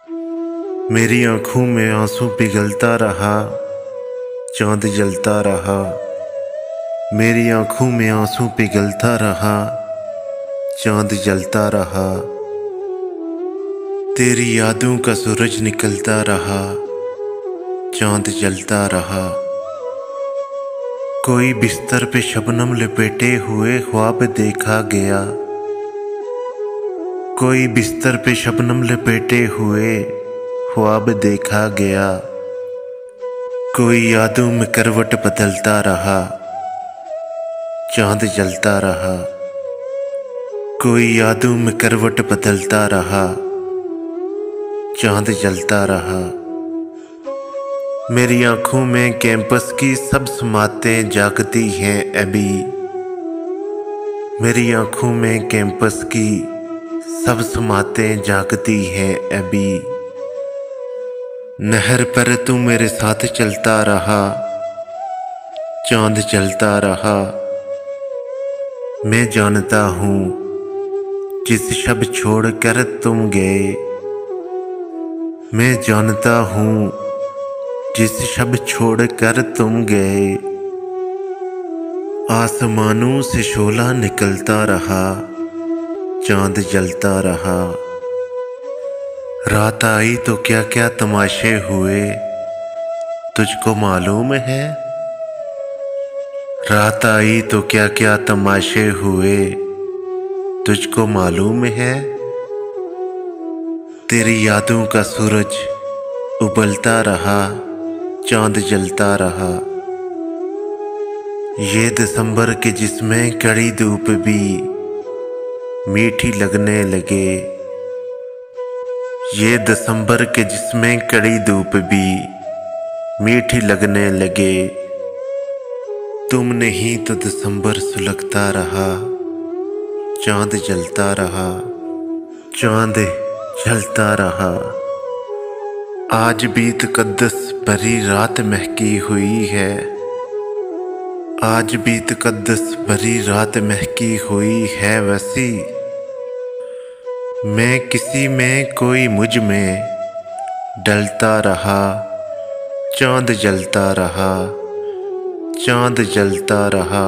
मेरी आँखों में आंसू पिघलता रहा, चांद जलता रहा। मेरी आँखों में आंसू पिघलता रहा, चांद जलता रहा। तेरी यादों का सूरज निकलता रहा, चांद जलता रहा। कोई बिस्तर पे शबनम लपेटे हुए ख्वाब देखा गया। कोई बिस्तर पे शबनम लपेटे हुए ख्वाब देखा गया। कोई यादों में करवट बदलता रहा, चांद जलता रहा। कोई यादों में करवट बदलता रहा, चांद जलता रहा। मेरी आंखों में कैंपस की सब समातें जागती हैं अभी। मेरी आंखों में कैंपस की सब समातें जागती हैं अभी। नहर पर तू मेरे साथ चलता रहा, चांद जलता रहा। मैं जानता हूँ जिस शब छोड़ कर तुम गए। मैं जानता हूँ जिस शब छोड़ कर तुम गए। आसमानों से शोला निकलता रहा, चांद जलता रहा। रात आई तो क्या क्या तमाशे हुए, तुझको मालूम है। रात आई तो क्या क्या तमाशे हुए, तुझको मालूम है। तेरी यादों का सूरज उबलता रहा, चांद जलता रहा। ये दिसंबर के जिसमें कड़ी धूप भी मीठी लगने लगे। ये दिसंबर के जिसमें कड़ी धूप भी मीठी लगने लगे। तुम नहीं तो दिसंबर सुलगता रहा, चांद जलता रहा, चांद जलता रहा। आज भी तकद्दस भरी रात महकी हुई है। आज भी तकद्दस भरी रात महकी हुई है वैसी। मैं किसी में कोई मुझ में डलता रहा, चांद जलता रहा, चांद जलता रहा।